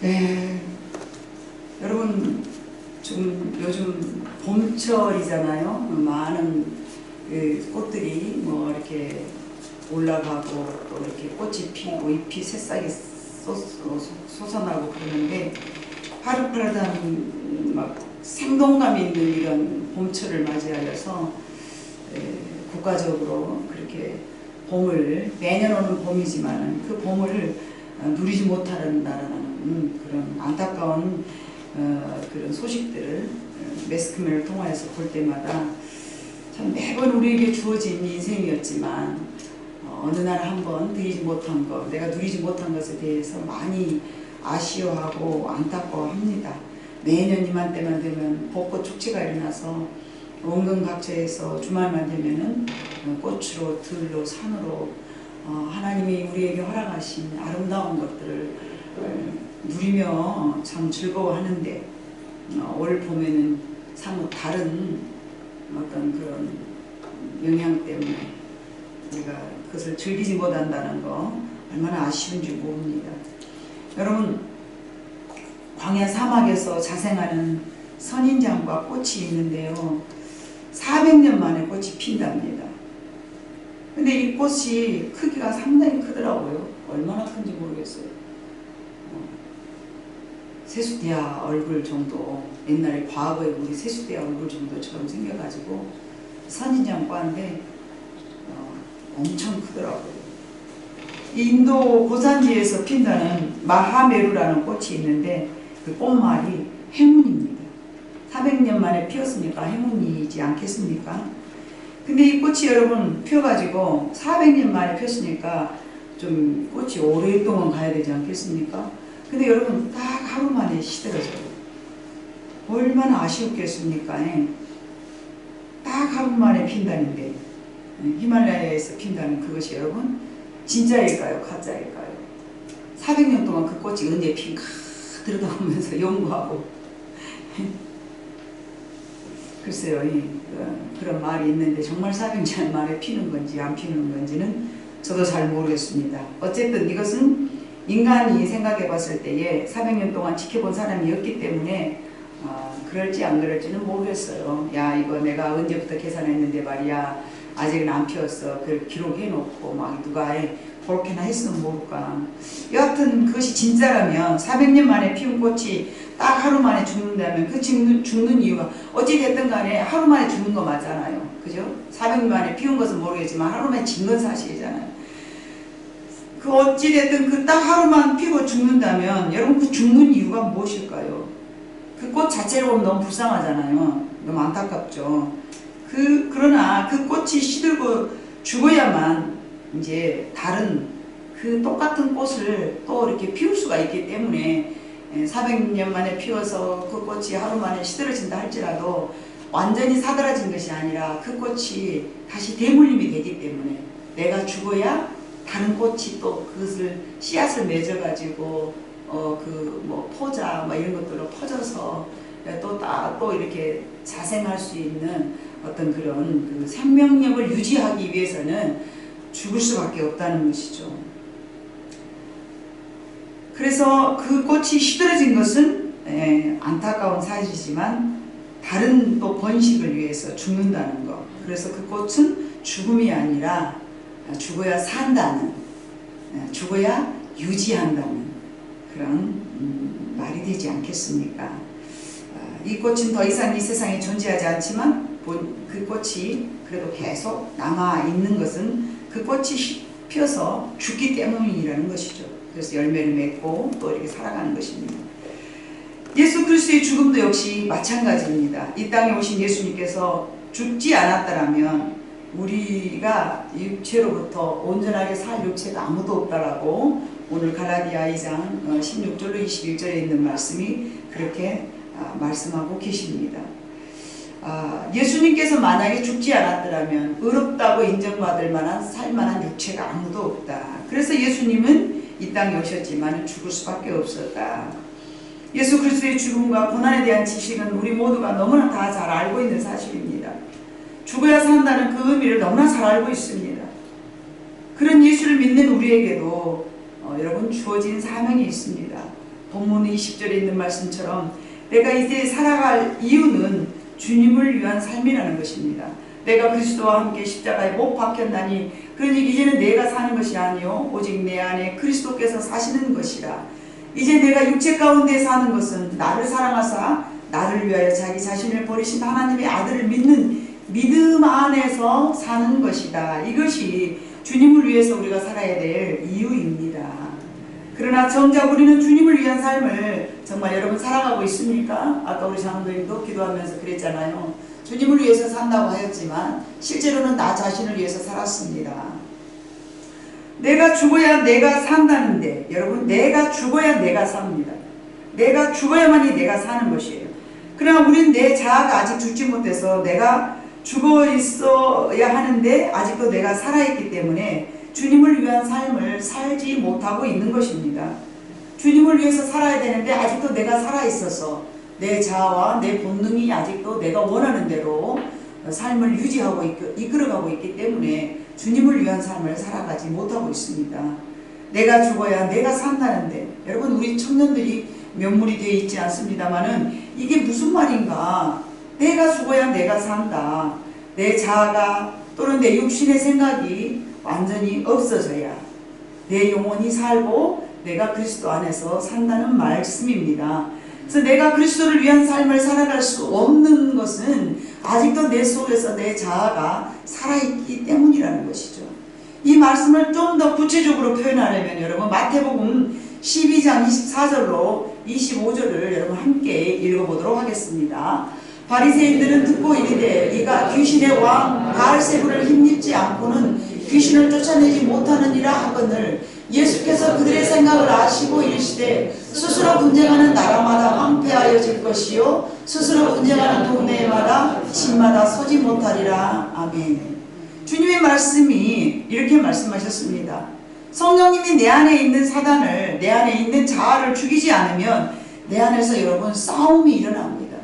네, 여러분 지금 요즘 봄철이잖아요. 많은 꽃들이 뭐 이렇게 올라가고 또 이렇게 꽃이 피고 잎이 새싹이 솟아나고 그러는데 파릇파릇한 막 생동감 있는 이런 봄철을 맞이하여서 국가적으로 그렇게 봄을 매년 오는 봄이지만 그 봄을 누리지 못한다라는 그런 안타까운 그런 소식들을 매스컴을 통해서 볼 때마다 참 매번 우리에게 주어진 인생이었지만 어느 날 한번 누리지 못한 것, 내가 누리지 못한 것에 대해서 많이 아쉬워하고 안타까워합니다. 매년 이맘때만 되면 벚꽃 축제가 일어나서 원근 각처에서 주말만 되면은 꽃으로 들로 산으로 하나님이 우리에게 허락하신 아름다운 것들을 누리며 참 즐거워하는데 올 봄에는 사뭇 다른 어떤 그런 영향 때문에 우리가 그것을 즐기지 못한다는 거 얼마나 아쉬운지 모릅니다. 여러분, 광야 사막에서 자생하는 선인장과 꽃이 있는데요. 400년 만에 꽃이 핀답니다. 근데 이 꽃이 크기가 상당히 크더라고요. 얼마나 큰지 모르겠어요. 세수대야 얼굴 정도, 옛날에 과거에 우리 세수대야 얼굴 정도처럼 생겨가지고 선인장과인데 엄청 크더라고요. 인도 고산지에서 핀다는 마하메루라는 꽃이 있는데 그 꽃말이 행운입니다. 400년 만에 피었으니까 행운이지 않겠습니까? 근데 이 꽃이 여러분 피어가지고 400년 만에 폈으니까 좀 꽃이 오랫동안 가야 되지 않겠습니까? 근데 여러분 딱 하루 만에 시들어져요. 얼마나 아쉬웠겠습니까? 딱 하루 만에 핀다는데 히말라야에서 핀다는 그것이 여러분 진짜일까요? 가짜일까요? 400년 동안 그 꽃이 언제 핀가 들여다보면서 연구하고 글쎄요, 그런 말이 있는데 정말 400년 만에 피는 건지 안 피는 건지는 저도 잘 모르겠습니다. 어쨌든 이것은 인간이 생각해 봤을 때에 400년 동안 지켜본 사람이었기 때문에 그럴지 안 그럴지는 모르겠어요. 야, 이거 내가 언제부터 계산했는데 말이야 아직은 안 피었어. 그걸 기록해 놓고 막 누가 그렇게나 했으면 모를까. 여하튼 그것이 진짜라면 400년 만에 피운 꽃이 딱 하루 만에 죽는다면 그 죽는 이유가 어찌됐든 간에 하루 만에 죽는 거 맞잖아요. 그죠? 400년 만에 피운 것은 모르겠지만 하루 만에 진 건 사실이잖아요. 그 어찌됐든 그 딱 하루만 피고 죽는다면 여러분 그 죽는 이유가 무엇일까요? 그 꽃 자체를 보면 너무 불쌍하잖아요. 너무 안타깝죠. 그러나 그 꽃이 시들고 죽어야만 이제 다른 그 똑같은 꽃을 또 이렇게 피울 수가 있기 때문에 400년 만에 피워서 그 꽃이 하루 만에 시들어진다 할지라도 완전히 사라진 것이 아니라 그 꽃이 다시 대물림이 되기 때문에 내가 죽어야 다른 꽃이 또 그것을 씨앗을 맺어가지고 뭐 포자 뭐 이런 것들로 퍼져서 또 이렇게 자생할 수 있는 어떤 그런 그 생명력을 유지하기 위해서는 죽을 수밖에 없다는 것이죠. 그래서 그 꽃이 시들어진 것은 안타까운 사실이지만 다른 또 번식을 위해서 죽는다는 것. 그래서 그 꽃은 죽음이 아니라 죽어야 산다는, 죽어야 유지한다는 그런 말이 되지 않겠습니까? 이 꽃은 더 이상 이 세상에 존재하지 않지만 그 꽃이 그래도 계속 남아있는 것은 그 꽃이 피어서 죽기 때문이라는 것이죠. 그래서 열매를 맺고 또 이렇게 살아가는 것입니다. 예수 그리스도의 죽음도 역시 마찬가지입니다. 이 땅에 오신 예수님께서 죽지 않았다라면 우리가 육체로부터 온전하게 살 육체가 아무도 없다라고 오늘 갈라디아 2장 16절로 21절에 있는 말씀이 그렇게 말씀하고 계십니다. 예수님께서 만약에 죽지 않았더라면 의롭다고 인정받을 만한 살만한 육체가 아무도 없다. 그래서 예수님은 이 땅에 오셨지만 죽을 수밖에 없었다. 예수 그리스도의 죽음과 고난에 대한 지식은 우리 모두가 너무나 다 잘 알고 있는 사실입니다. 죽어야 산다는 그 의미를 너무나 잘 알고 있습니다. 그런 예수를 믿는 우리에게도 여러분 주어진 사명이 있습니다. 본문 20절에 있는 말씀처럼 내가 이제 살아갈 이유는 주님을 위한 삶이라는 것입니다. 내가 그리스도와 함께 십자가에 못 박혔나니 그러니 이제는 내가 사는 것이 아니요 오직 내 안에 그리스도께서 사시는 것이라. 이제 내가 육체 가운데 사는 것은 나를 사랑하사 나를 위하여 자기 자신을 버리신 하나님의 아들을 믿는 믿음 안에서 사는 것이다. 이것이 주님을 위해서 우리가 살아야 될 이유입니다. 그러나 정작 우리는 주님을 위한 삶을 정말 여러분 살아가고 있습니까? 아까 우리 장로님도 기도하면서 그랬잖아요. 주님을 위해서 산다고 하였지만 실제로는 나 자신을 위해서 살았습니다. 내가 죽어야 내가 산다는데 여러분 내가 죽어야 내가 삽니다. 내가 죽어야만이 내가 사는 것이에요. 그러나 우린 내 자아가 아직 죽지 못해서 내가 죽어 있어야 하는데 아직도 내가 살아있기 때문에 주님을 위한 삶을 살지 못하고 있는 것입니다. 주님을 위해서 살아야 되는데 아직도 내가 살아있어서 내 자아와 내 본능이 아직도 내가 원하는 대로 삶을 유지하고 이끌어가고 있기 때문에 주님을 위한 삶을 살아가지 못하고 있습니다. 내가 죽어야 내가 산다는데 여러분 우리 청년들이 명물이 되어 있지 않습니다만은 이게 무슨 말인가? 내가 죽어야 내가 산다. 내 자아가 또는 내 육신의 생각이 완전히 없어져야 내 영혼이 살고 내가 그리스도 안에서 산다는 말씀입니다. 그래서 내가 그리스도를 위한 삶을 살아갈 수 없는 것은 아직도 내 속에서 내 자아가 살아있기 때문이라는 것이죠. 이 말씀을 좀 더 구체적으로 표현하려면 여러분 마태복음 12장 24절로 25절을 여러분 함께 읽어보도록 하겠습니다. 바리새인들은 듣고 이르되 이가 귀신의 왕 바알세불을 힘입지 않고는 귀신을 쫓아내지 못하느니라 하거늘 예수께서 그들의 생각을 아시고 이르시되 스스로 분쟁하는 나라마다 황폐하여질 것이요 스스로 분쟁하는 동네마다 집마다 서지 못하리라. 아멘. 주님의 말씀이 이렇게 말씀하셨습니다. 성령님이 내 안에 있는 사단을 내 안에 있는 자아를 죽이지 않으면 내 안에서 여러분 싸움이 일어납니다.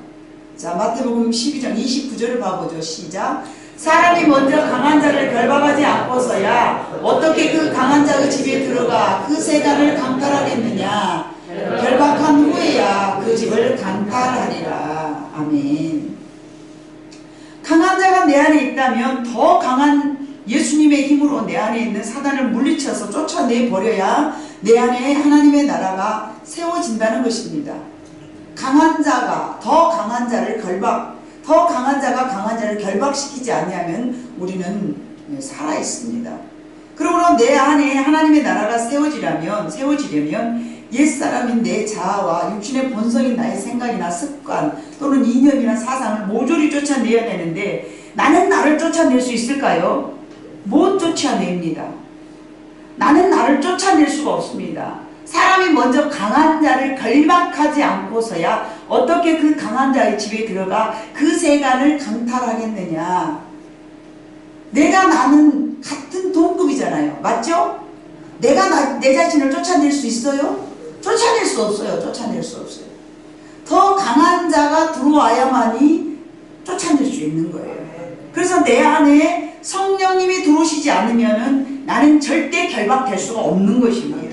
자 마태복음 12장 29절을 봐보죠. 시작. 사람이 먼저 강한 자를 결박하지 않고서야 어떻게 그 강한 자의 집에 들어가 그 세간을 강탈하겠느냐. 결박한 후에야 그 집을 강탈하리라. 아멘. 강한 자가 내 안에 있다면 더 강한 예수님의 힘으로 내 안에 있는 사단을 물리쳐서 쫓아내버려야 내 안에 하나님의 나라가 세워진다는 것입니다. 강한 자가 더 강한 자를 더 강한 자가 강한 자를 결박시키지 않냐면 우리는 살아있습니다. 그러므로 내 안에 하나님의 나라가 세워지려면 옛사람인 내 자아와 육신의 본성인 나의 생각이나 습관 또는 이념이나 사상을 모조리 쫓아내야 되는데 나는 나를 쫓아낼 수 있을까요? 못 쫓아냅니다. 나는 나를 쫓아낼 수가 없습니다. 사람이 먼저 강한 자를 결박하지 않고서야 어떻게 그 강한 자의 집에 들어가 그 세간을 강탈하겠느냐. 내가 나는 같은 동급이잖아요. 맞죠? 내가 내 자신을 쫓아낼 수 있어요? 쫓아낼 수 없어요. 쫓아낼 수 없어요. 더 강한 자가 들어와야만이 쫓아낼 수 있는 거예요. 그래서 내 안에 성령님이 들어오시지 않으면은 나는 절대 결박될 수가 없는 것입니다.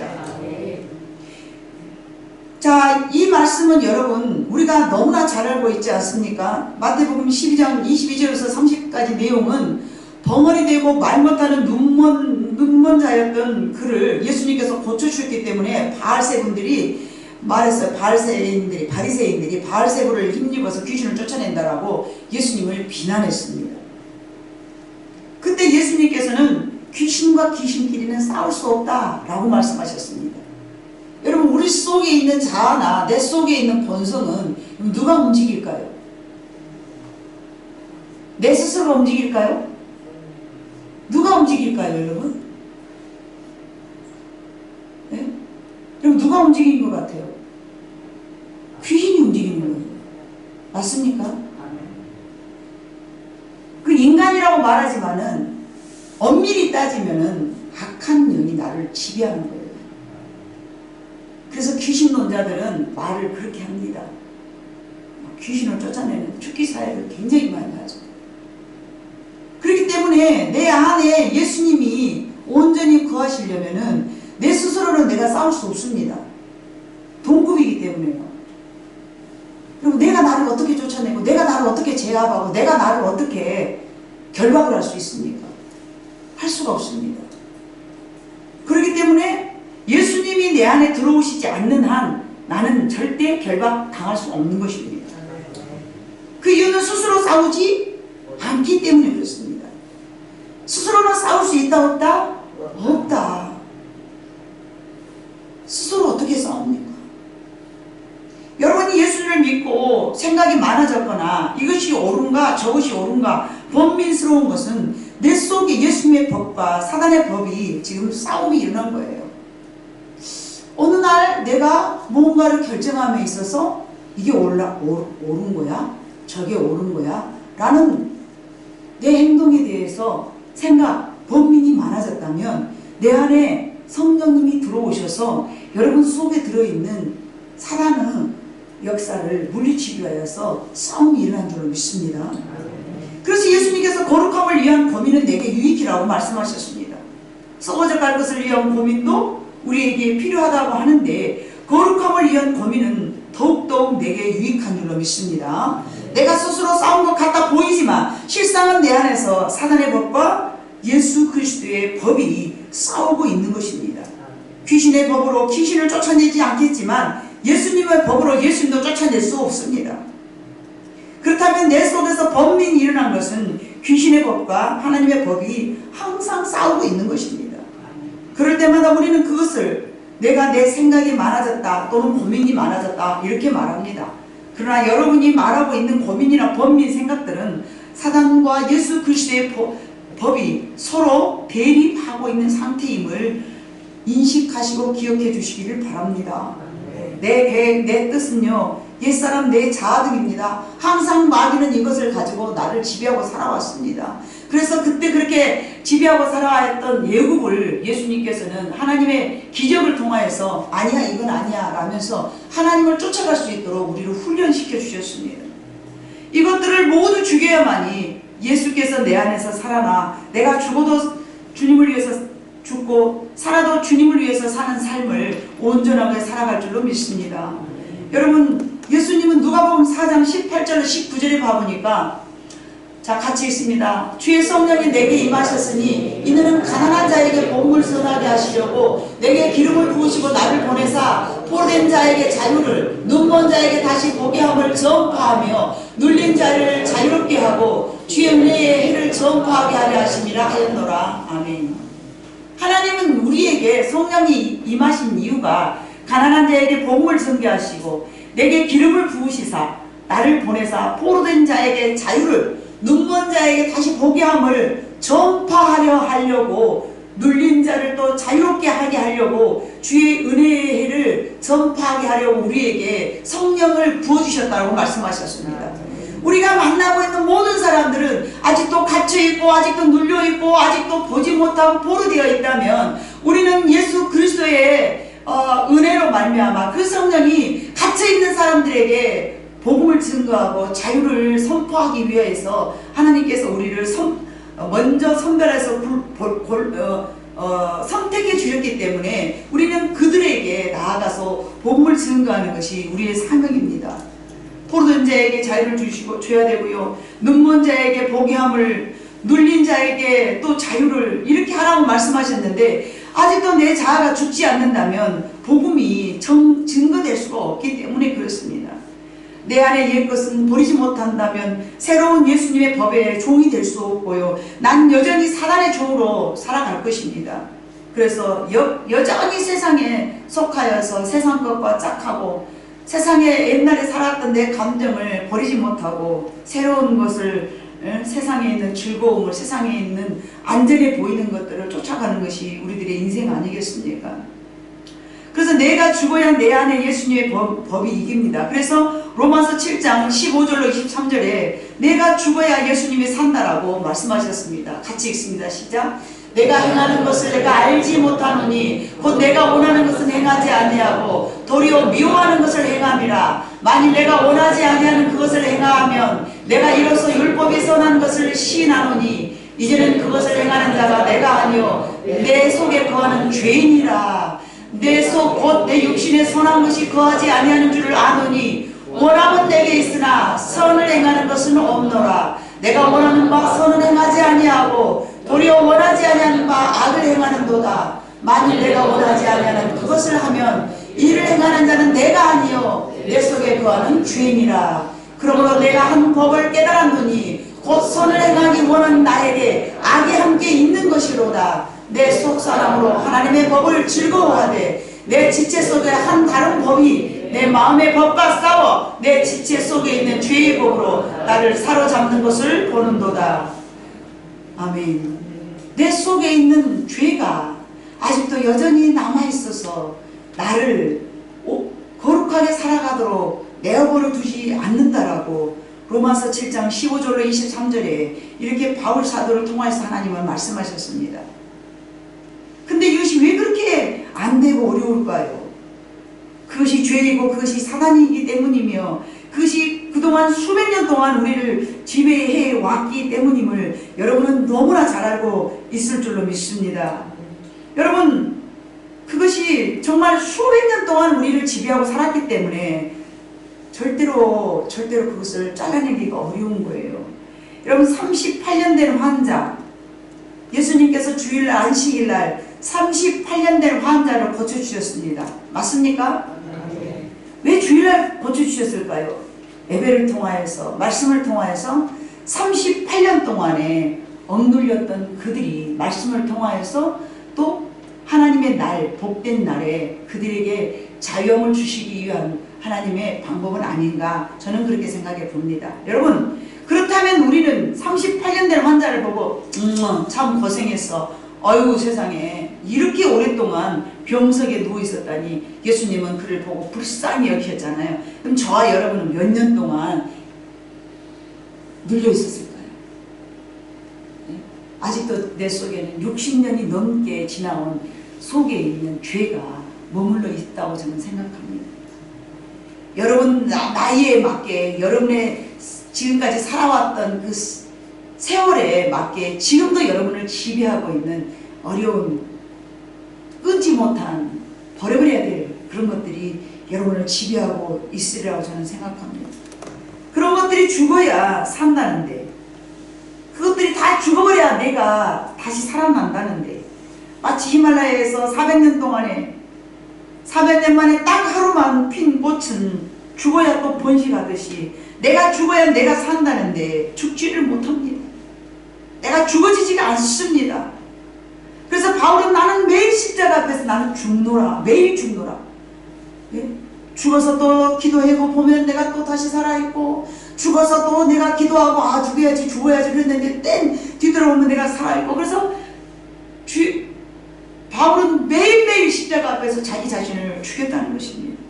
자, 이 말씀은 여러분 우리가 너무나 잘 알고 있지 않습니까? 마태복음 12장 22절에서 30까지 내용은 벙어리 되고 말 못하는 눈먼 자였던 그를 예수님께서 고쳐주셨기 때문에 바알세분들이 말했어요. 바리새인들이 바알세불을 힘입어서 귀신을 쫓아낸다라고 예수님을 비난했습니다. 그때 예수님께서는 귀신과 귀신끼리는 싸울 수 없다라고 말씀하셨습니다. 여러분 우리 속에 있는 자아나 내 속에 있는 본성은 누가 움직일까요? 내 스스로가 움직일까요? 누가 움직일까요 여러분? 네? 그럼 누가 움직이는 것 같아요? 귀신이 움직이는 거예요. 맞습니까? 그 인간이라고 말하지만은 엄밀히 따지면은 악한 영이 나를 지배하는 거예요. 그래서 귀신론자들은 말을 그렇게 합니다. 귀신을 쫓아내는 축기 사역을 굉장히 많이 하죠. 그렇기 때문에 내 안에 예수님이 온전히 거하시려면은 내 스스로는 내가 싸울 수 없습니다. 동급이기 때문에요. 그리고 내가 나를 어떻게 쫓아내고 내가 나를 어떻게 제압하고 내가 나를 어떻게 결박을 할 수 있습니까? 할 수가 없습니다. 그렇기 때문에 예수님이 내 안에 들어오시지 않는 한 나는 절대 결박 당할 수 없는 것입니다. 그 이유는 스스로 싸우지 않기 때문에 그렇습니다. 스스로는 싸울 수 있다 없다? 없다. 스스로 어떻게 싸웁니까? 여러분이 예수를 믿고 생각이 많아졌거나 이것이 옳은가 저것이 옳은가 번민스러운 것은 내 속에 예수님의 법과 사단의 법이 지금 싸움이 일어난 거예요. 어느 날 내가 무언가를 결정함에 있어서 이게 옳은 거야? 저게 옳은 거야? 라는 내 행동에 대해서 생각, 번민이 많아졌다면 내 안에 성령님이 들어오셔서 여러분 속에 들어있는 사단의 역사를 물리치기 위하여서 싸움이 일어난 줄로 믿습니다. 그래서 예수님께서 거룩함을 위한 고민은 내게 유익이라고 말씀하셨습니다. 썩어져 갈 것을 위한 고민도 우리에게 필요하다고 하는데 거룩함을 위한 고민은 더욱더욱 내게 유익한 줄로 믿습니다. 내가 스스로 싸운 것 같아 보이지만 실상은 내 안에서 사단의 법과 예수 그리스도의 법이 싸우고 있는 것입니다. 귀신의 법으로 귀신을 쫓아내지 않겠지만 예수님의 법으로 예수님도 쫓아낼 수 없습니다. 그렇다면 내 속에서 번민이 일어난 것은 귀신의 법과 하나님의 법이 항상 싸우고 있는 것입니다. 그럴 때마다 우리는 그것을 내가 내 생각이 많아졌다 또는 고민이 많아졌다 이렇게 말합니다. 그러나 여러분이 말하고 있는 고민이나 번민 생각들은 사단과 예수 그리스도의 법이 서로 대립하고 있는 상태임을 인식하시고 기억해 주시기를 바랍니다. 내 계획, 내 뜻은요 옛사람 내 자아등입니다. 항상 마귀는 이것을 가지고 나를 지배하고 살아왔습니다. 그래서 그때 그렇게 지배하고 살아왔던 예굽을 예수님께서는 하나님의 기적을 통하여서 아니야 이건 아니야 라면서 하나님을 쫓아갈 수 있도록 우리를 훈련시켜 주셨습니다. 이것들을 모두 죽여야만이 예수께서 내 안에서 살아나 내가 죽어도 주님을 위해서 죽고 살아도 주님을 위해서 사는 삶을 온전하게 살아갈 줄로 믿습니다. 여러분 예수님은 누가복음 4장 18절로 19절에 봐보니까 자 같이 읽습니다. 주의 성령이 내게 임하셨으니 이는 가난한 자에게 복음을 전하게 하시려고 내게 기름을 부으시고 나를 보내사 포로된 자에게 자유를 눈먼 자에게 다시 보게 함을 전파하며 눌린 자를 자유롭게 하고 주의 은혜의 해를 전파하게 하려 하심이라 하였노라. 아멘. 하나님은 우리에게 성령이 임하신 이유가 가난한 자에게 복음을 전개하시고 내게 기름을 부으시사 나를 보내사 포로된 자에게 자유를 눈먼 자에게 다시 보게 함을 전파하려 하려고 눌린 자를 또 자유롭게 하게 하려고 주의 은혜의 해를 전파하게 하려고 우리에게 성령을 부어주셨다고 말씀하셨습니다. 우리가 만나고 있는 모든 사람들은 아직도 갇혀있고 아직도 눌려있고 아직도 보지 못하고 포로되어 있다면 우리는 예수 그리스도의 은혜로 말미암아 그 성령이 갇혀있는 사람들에게 복음을 증거하고 자유를 선포하기 위해서 하나님께서 우리를 먼저 선별해서 선택해 주셨기 때문에 우리는 그들에게 나아가서 복음을 증거하는 것이 우리의 사명입니다. 포로된 자에게 자유를 줘야 되고요. 눈먼 자에게 보게 함을 눌린 자에게 또 자유를 이렇게 하라고 말씀하셨는데 아직도 내 자아가 죽지 않는다면 복음이 증거될 수가 없기 때문에 그렇습니다. 내 안에 옛것은 버리지 못한다면 새로운 예수님의 법에 종이 될 수 없고요. 난 여전히 사단의 종으로 살아갈 것입니다. 그래서 여전히 세상에 속하여서 세상 것과 짝하고 세상에 옛날에 살았던 내 감정을 버리지 못하고 새로운 것을 세상에 있는 즐거움을 세상에 있는 안전해 보이는 것들을 쫓아가는 것이 우리들의 인생 아니겠습니까? 그래서 내가 죽어야 내 안에 예수님의 법이 이깁니다. 그래서 로마서 7장 15절로 23절에 내가 죽어야 예수님이 산다라고 말씀하셨습니다. 같이 읽습니다. 시작. 내가 행하는 것을 내가 알지 못하노니 곧 내가 원하는 것은 행하지 아니하고 도리어 미워하는 것을 행함이라. 만일 내가 원하지 아니하는 그것을 행하면 내가 이로써 율법이 선한 것을 시인하노니 이제는 그것을 행하는 자가 내가 아니요 내 속에 거하는 죄인이라. 내 속 곧 내 육신에 선한 것이 거하지 아니하는 줄을 아노니 원함은 내게 있으나 선을 행하는 것은 없노라. 내가 원하는 바 선을 행하지 아니하고 도리어 원하지 아니하는 바 악을 행하는도다. 만일 내가 원하지 아니하는 그것을 하면 이를 행하는 자는 내가 아니요 내 속에 거하는 죄인이라. 그러므로 내가 한 법을 깨달았노니 곧 선을 행하기 원하는 나에게 악이 함께 있는 것이로다. 내 속사람으로 하나님의 법을 즐거워하되 내 지체 속에 한 다른 법이 내 마음의 법과 싸워 내 지체 속에 있는 죄의 법으로 나를 사로잡는 것을 보는도다. 아멘. 내 속에 있는 죄가 아직도 여전히 남아있어서 나를 거룩하게 살아가도록 내어버려 두지 않는다라고 로마서 7장 15절로 23절에 이렇게 바울 사도를 통해서 하나님은 말씀하셨습니다. 근데 이것이 왜 그렇게 안 되고 어려울까요? 그것이 죄이고 그것이 사단이기 때문이며 그것이 그동안 수백 년 동안 우리를 지배해 왔기 때문임을 여러분은 너무나 잘 알고 있을 줄로 믿습니다. 여러분, 그것이 정말 수백 년 동안 우리를 지배하고 살았기 때문에 절대로 그것을 잘라내기가 어려운 거예요. 여러분, 38년 된 환자, 예수님께서 주일날 안식일날 38년 된 환자를 고쳐주셨습니다. 맞습니까? 왜 주일날 고쳐주셨을까요? 예배를 통하여서, 말씀을 통하여서 38년 동안에 억눌렸던 그들이 말씀을 통하여서 또 하나님의 날, 복된 날에 그들에게 자유함을 주시기 위한 하나님의 방법은 아닌가, 저는 그렇게 생각해 봅니다. 여러분, 그렇다면 우리는 38년 된 환자를 보고 참 고생했어, 어이구 세상에 이렇게 오랫동안 병석에 누워 있었다니, 예수님은 그를 보고 불쌍히 여기셨잖아요. 그럼 저와 여러분은 몇 년 동안 눌려 있었을까요? 네? 아직도 내 속에는 60년이 넘게 지나온 속에 있는 죄가 머물러 있다고 저는 생각합니다. 여러분 나이에 맞게, 여러분의 지금까지 살아왔던 그 세월에 맞게 지금도 여러분을 지배하고 있는 어려운, 끊지 못한, 버려버려야 될 그런 것들이 여러분을 지배하고 있으리라고 저는 생각합니다. 그런 것들이 죽어야 산다는데, 그것들이 다 죽어버려야 내가 다시 살아난다는데, 마치 히말라야에서 400년 동안에 400년 만에 딱 하루만 핀 꽃은 죽어야 또 번식하듯이 내가 죽어야 내가 산다는데 죽지를 못합니다. 내가 죽어지지가 않습니다. 그래서 바울은 나는 매일 십자가 앞에서 나는 죽노라, 매일 죽노라. 예? 죽어서 또 기도하고 보면 내가 또 다시 살아있고, 죽어서 또 내가 기도하고 아 죽어야지 죽어야지 그랬는데 땐 뒤돌아오면 내가 살아있고, 그래서 바울은 매일매일 십자가 앞에서 자기 자신을 죽였다는 것입니다.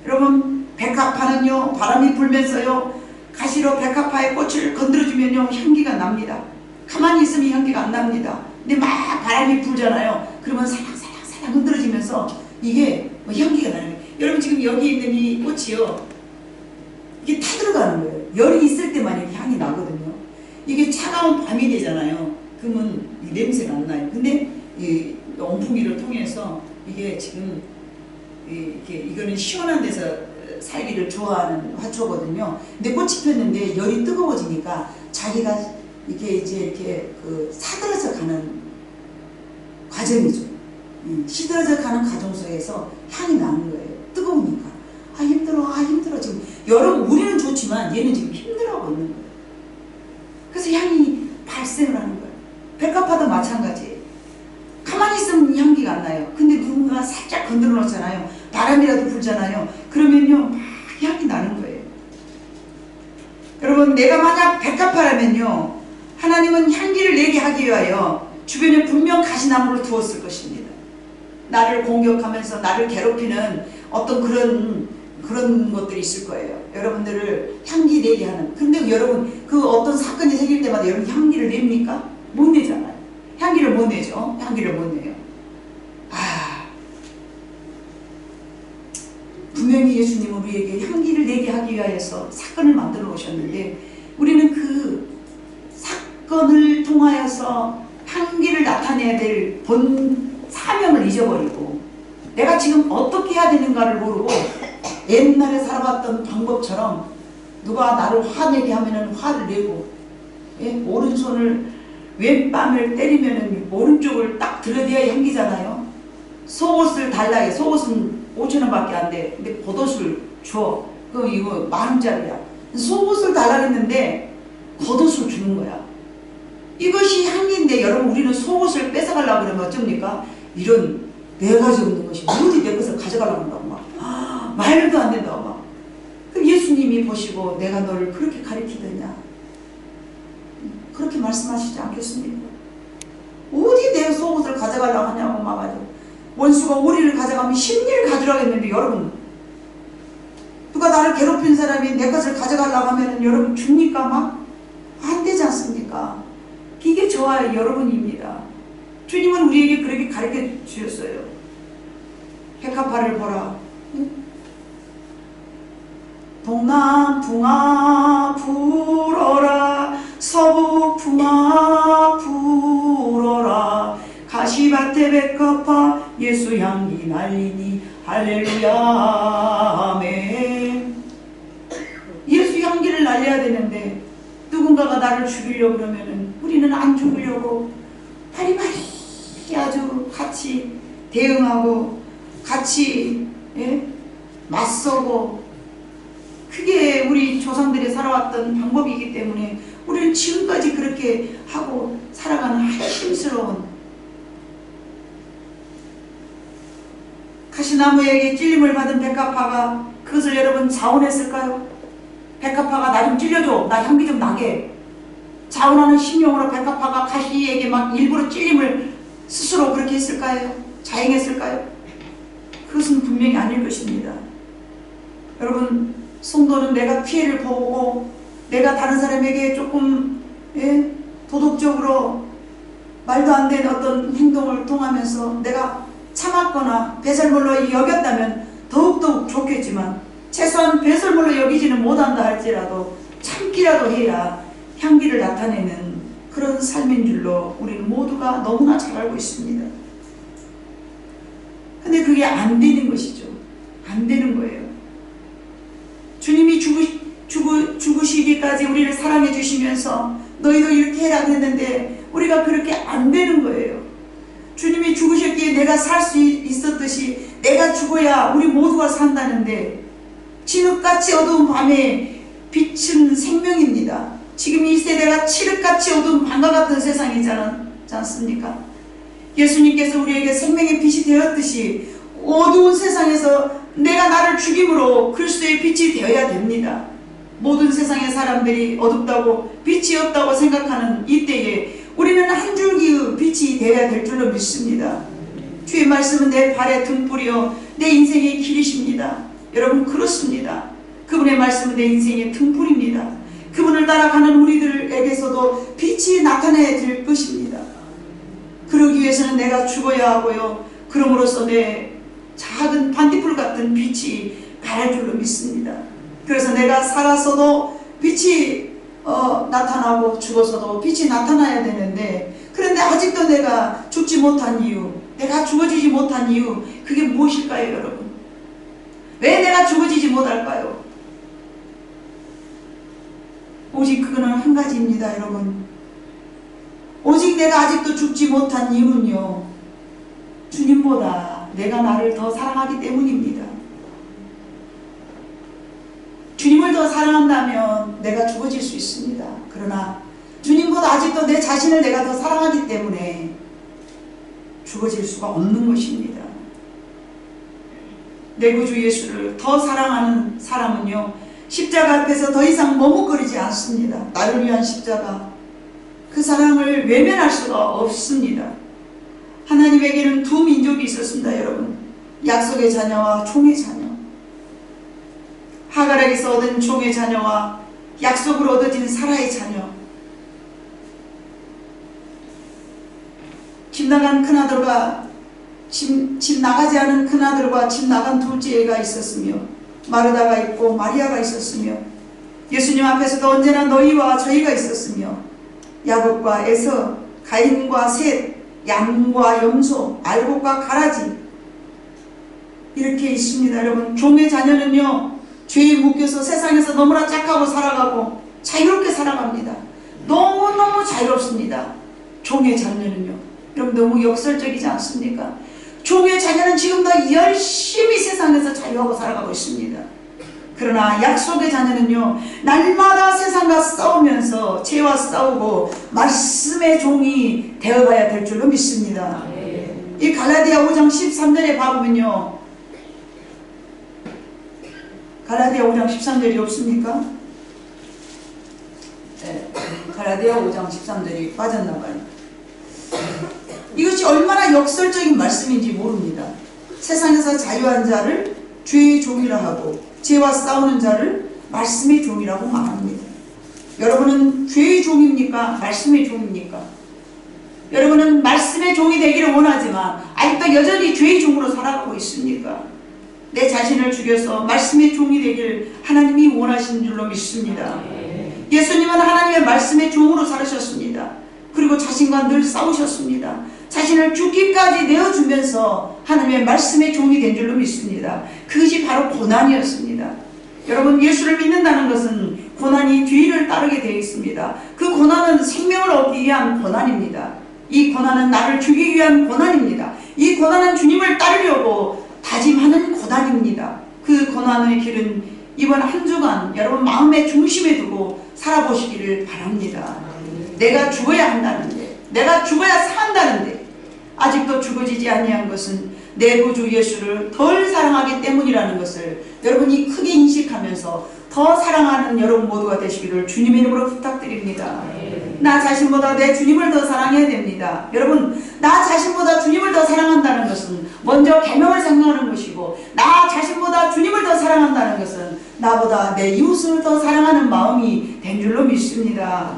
여러분, 백합화는요, 바람이 불면서요, 가시로 백합화의 꽃을 건드려주면요 향기가 납니다. 가만히 있으면 향기가 안 납니다. 근데 막 바람이 불잖아요. 그러면 살랑살랑 흔들어지면서 이게 향기가 나는 거예요. 여러분, 지금 여기 있는 이 꽃이요, 이게 타들어가는 거예요. 열이 있을 때만 이렇게 향이 나거든요. 이게 차가운 밤이 되잖아요. 그러면 이 냄새가 안 나요. 근데 이 온풍기를 통해서 이게 지금 이거는 시원한 데서 살기를 좋아하는 화초거든요. 근데 꽃이 폈는데 열이 뜨거워지니까 자기가 이렇게 사들어져 가는 과정이죠. 시들어져 가는 과정 속에서 향이 나는 거예요. 뜨거우니까. 아 힘들어. 지금 여러분, 우리는 좋지만 얘는 지금 힘들어하고 있는 거예요. 그래서 향이 발생을 하는 거예요. 백합화도 마찬가지예요. 가만히 있으면 향기가 안 나요. 근데 누군가 살짝 건드려 놓잖아요. 바람이라도 불잖아요. 그러면요 막 향이 나는 거예요. 여러분, 내가 만약 백합화라면요, 하나님은 향기를 내게 하기 위하여 주변에 분명 가시나무를 두었을 것입니다. 나를 공격하면서 나를 괴롭히는 어떤 그런 것들이 있을 거예요. 여러분들을 향기 내게 하는. 근데 여러분, 그 어떤 사건이 생길 때마다 여러분 향기를 냅니까? 못 내잖아요. 향기를 못 내죠. 향기를 못 내요. 분명히 예수님은 우리에게 향기를 내게 하기 위하여서 사건을 만들어 오셨는데, 우리는 그 사건을 통하여서 향기를 나타내야 될 본 사명을 잊어버리고 내가 지금 어떻게 해야 되는가를 모르고 옛날에 살아왔던 방법처럼 누가 나를 화내게 하면은 화를 내고, 예? 오른손을 왼뺨을 때리면은 오른쪽을 딱 들어대야 향기잖아요. 속옷을 달라 해. 속옷은 5,000원밖에 안 돼. 근데 겉옷을 줘. 그럼 이거 10,000원짜리야. 속옷을 달라 했는데 겉옷을 주는 거야. 이것이 향기인데 여러분, 우리는 속옷을 뺏어가려고 그러면 어쩝니까? 이런 내 가지 없는 것이 어디 내 것을 가져가려고 한다고 막 말도 안 된다고 막. 그럼 예수님이 보시고 내가 너를 그렇게 가리키더냐? 그렇게 말씀하시지 않겠습니까? 어디 내 속옷을 가져가려고 하냐고 막 아주. 원수가 오리를 가져가면 10리를 가져가려고 했는데 여러분, 누가 나를 괴롭힌 사람이 내 것을 가져가려고 하면 여러분 줍니까? 막 안 되지 않습니까? 이게 저와 여러분입니다. 주님은 우리에게 그렇게 가르쳐 주셨어요. 백합화를 보라. 동남풍아 불어라, 서북풍아 불어라, 가시밭에 백합화 예수 향기 날리니 할렐루야 아멘. 예수 향기를 날려야 되는데 누군가가 나를 죽이려고 그러면은 우리는 안 죽으려고 바리바리 아주 같이 대응하고 같이, 예? 맞서고, 그게 우리 조상들이 살아왔던 방법이기 때문에 우리는 지금까지 그렇게 하고 살아가는 한심스러운, 가시나무에게 찔림을 받은 백합화가 그것을 여러분 자원했을까요? 백합화가 나 좀 찔려줘, 나 향기 좀 나게, 자원하는 심령으로 백합화가 가시에게 막 일부러 찔림을 스스로 그렇게 했을까요? 자행했을까요? 그것은 분명히 아닐 것입니다. 여러분, 성도는 내가 피해를 보고 내가 다른 사람에게 조금, 예? 도덕적으로 말도 안 되는 어떤 행동을 통하면서 내가 참았거나 배설물로 여겼다면 더욱더욱 좋겠지만, 최소한 배설물로 여기지는 못한다 할지라도 참기라도 해야 향기를 나타내는 그런 삶인 줄로 우리는 모두가 너무나 잘 알고 있습니다. 근데 그게 안 되는 것이죠. 안 되는 거예요. 주님이 죽으시기까지 우리를 사랑해 주시면서 너희도 이렇게 해라 했는데 우리가 그렇게 안 되는 거예요. 주님이 죽으셨기에 내가 살 수 있었듯이 내가 죽어야 우리 모두가 산다는데, 진흙같이 어두운 밤에 빛은 생명입니다. 지금 이 세대가 칠흑같이 어두운 밤과 같은 세상이지 않습니까? 예수님께서 우리에게 생명의 빛이 되었듯이 어두운 세상에서 내가 나를 죽임으로 그리스도의 빛이 되어야 됩니다. 모든 세상의 사람들이 어둡다고 빛이 없다고 생각하는 이때에 우리는 한 줄기의 빛이 되어야 될 줄로 믿습니다. 주의 말씀은 내 발의 등불이요 내 인생의 길이십니다. 여러분, 그렇습니다. 그분의 말씀은 내 인생의 등불입니다. 그분을 따라가는 우리들에게서도 빛이 나타나야 될 것입니다. 그러기 위해서는 내가 죽어야 하고요, 그럼으로써 내 작은 반딧불 같은 빛이 가할 줄로 믿습니다. 그래서 내가 살아서도 빛이 나타나고 죽어서도 빛이 나타나야 되는데, 그런데 아직도 내가 죽지 못한 이유, 내가 죽어지지 못한 이유, 그게 무엇일까요, 여러분? 왜 내가 죽어지지 못할까요? 오직 그거는 한 가지입니다, 여러분. 오직 내가 아직도 죽지 못한 이유는요, 주님보다 내가 나를 더 사랑하기 때문입니다. 주님을 더 사랑한다면 내가 죽어질 수 있습니다. 그러나 주님보다 아직도 내 자신을 내가 더 사랑하기 때문에 죽어질 수가 없는 것입니다. 내 구주 예수를 더 사랑하는 사람은요, 십자가 앞에서 더 이상 머뭇거리지 않습니다. 나를 위한 십자가, 그 사랑을 외면할 수가 없습니다. 하나님에게는 두 민족이 있었습니다, 여러분. 약속의 자녀와 종의 자녀. 하갈에게서 얻은 종의 자녀와 약속으로 얻어진 사라의 자녀. 집 나간 큰아들과 집 나가지 않은 큰아들과 집 나간 둘째가 있었으며, 마르다가 있고 마리아가 있었으며, 예수님 앞에서도 언제나 너희와 저희가 있었으며, 야곱과 에서, 가인과 셋, 양과 염소, 알곡과 가라지, 이렇게 있습니다. 여러분, 종의 자녀는요, 죄에 묶여서 세상에서 너무나 착하고 살아가고 자유롭게 살아갑니다. 너무너무 자유롭습니다. 종의 자녀는요. 여러분, 너무 역설적이지 않습니까? 종의 자녀는 지금도 열심히 세상에서 자유하고 살아가고 있습니다. 그러나 약속의 자녀는요, 날마다 세상과 싸우면서 죄와 싸우고 말씀의 종이 되어가야 될 줄로 믿습니다. 이 갈라디아 5장 13절에 봐보면요, 갈라디아 5장 13절이 없습니까? 네, 갈라디아 5장 13절이 빠졌나봐요. 이것이 얼마나 역설적인 말씀인지 모릅니다. 세상에서 자유한 자를 죄의 종이라 하고 죄와 싸우는 자를 말씀의 종이라고 말합니다. 여러분은 죄의 종입니까? 말씀의 종입니까? 여러분은 말씀의 종이 되기를 원하지만 아직도 여전히 죄의 종으로 살아가고 있습니까? 내 자신을 죽여서 말씀의 종이 되길 하나님이 원하시는 줄로 믿습니다. 예수님은 하나님의 말씀의 종으로 살으셨습니다. 그리고 자신과 늘 싸우셨습니다. 자신을 죽기까지 내어주면서 하나님의 말씀의 종이 된 줄로 믿습니다. 그것이 바로 고난이었습니다. 여러분, 예수를 믿는다는 것은 고난이 뒤를 따르게 되어 있습니다. 그 고난은 생명을 얻기 위한 고난입니다. 이 고난은 나를 죽이기 위한 고난입니다. 이 고난은 주님을 따르려고 다짐하는 고난입니다. 그 고난의 길은 이번 한 주간 여러분 마음의 중심에 두고 살아보시기를 바랍니다. 내가 죽어야 한다는데, 내가 죽어야 산다는데 아직도 죽어지지 아니한 것은 내 구주 예수를 덜 사랑하기 때문이라는 것을 여러분이 크게 인식하면서 더 사랑하는 여러분 모두가 되시기를 주님의 이름으로 부탁드립니다. 나 자신보다 내 주님을 더 사랑해야 됩니다. 여러분, 나 자신보다 주님을 더 사랑한다는 것은 먼저 계명을 생각하는 것이고, 나 자신보다 주님을 더 사랑한다는 것은 나보다 내 이웃을 더 사랑하는 마음이 된 줄로 믿습니다.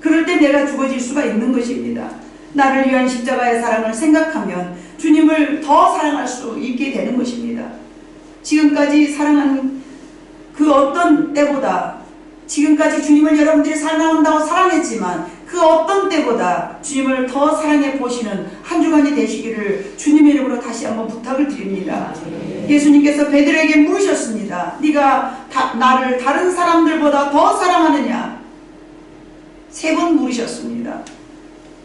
그럴 때 내가 죽어질 수가 있는 것입니다. 나를 위한 십자가의 사랑을 생각하면 주님을 더 사랑할 수 있게 되는 것입니다. 지금까지 사랑하는 그 어떤 때보다, 지금까지 주님을 여러분들이 사랑한다고 사랑했지만 그 어떤 때보다 주님을 더 사랑해 보시는 한 주간이 되시기를 주님의 이름으로 다시 한번 부탁을 드립니다. 예수님께서 베드로에게 물으셨습니다. 네가 나를 다른 사람들보다 더 사랑하느냐? 3번 물으셨습니다.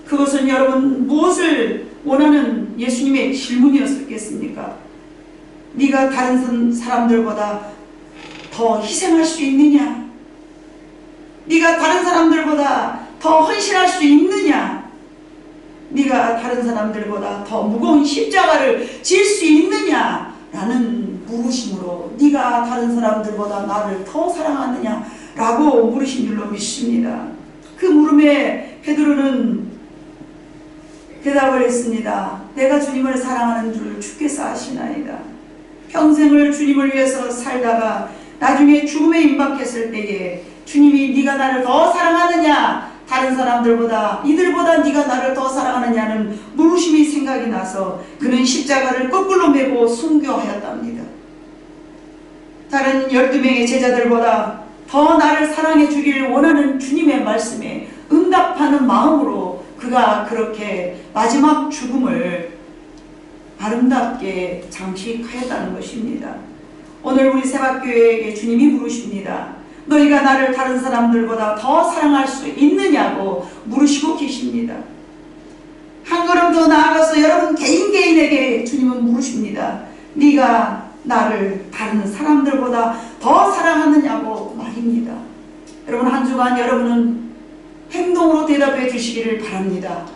그것은 여러분 무엇을 원하는 예수님의 질문이었겠습니까? 네가 다른 사람들보다 더 희생할 수 있느냐? 네가 다른 사람들보다 더 헌신할 수 있느냐? 네가 다른 사람들보다 더 무거운 십자가를 질 수 있느냐? 라는 물으심으로 네가 다른 사람들보다 나를 더 사랑하느냐? 라고 물으신 줄로 믿습니다. 그 물음에 베드로는 대답을 했습니다. 내가 주님을 사랑하는 줄 주께서 아시나이다. 평생을 주님을 위해서 살다가 나중에 죽음에 임박했을 때에 주님이 네가 나를 더 사랑하느냐, 다른 사람들보다 이들보다 네가 나를 더 사랑하느냐는 물으심이 생각이 나서 그는 십자가를 거꾸로 메고 순교하였답니다. 다른 12명의 제자들보다 더 나를 사랑해 주기를 원하는 주님의 말씀에 응답하는 마음으로 그가 그렇게 마지막 죽음을 아름답게 장식하였다는 것입니다. 오늘 우리 새박교회에게 주님이 물으십니다. 너희가 나를 다른 사람들보다 더 사랑할 수 있느냐고 물으시고 계십니다. 한 걸음 더 나아가서 여러분 개인에게 주님은 물으십니다. 네가 나를 다른 사람들보다 더 사랑하느냐고 말입니다. 여러분 한 주간 여러분은 행동으로 대답해 주시기를 바랍니다.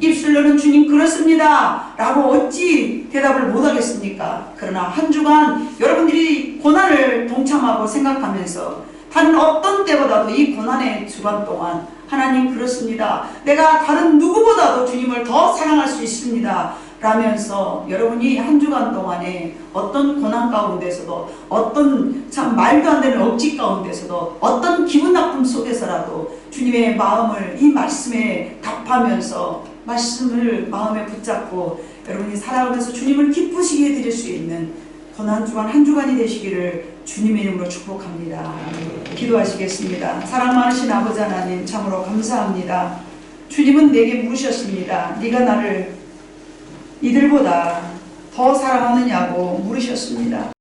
입술로는 주님 그렇습니다 라고 어찌 대답을 못하겠습니까? 그러나 한 주간 여러분들이 고난을 동참하고 생각하면서 다른 어떤 때보다도 이 고난의 주간 동안 하나님 그렇습니다. 내가 다른 누구보다도 주님을 더 사랑할 수 있습니다. 라면서 여러분이 한 주간 동안에 어떤 고난 가운데서도 어떤 참 말도 안 되는 억지 가운데서도 어떤 기분 나쁨 속에서라도 주님의 마음을 이 말씀에 답하면서 말씀을 마음에 붙잡고 여러분이 살아가면서 주님을 기쁘시게 해드릴 수 있는 고난 주간 한 주간이 되시기를 주님의 이름으로 축복합니다. 기도하시겠습니다. 사랑 많으신 아버지 하나님 참으로 감사합니다. 주님은 내게 물으셨습니다. 네가 나를 이들보다 더 사랑하느냐고 물으셨습니다.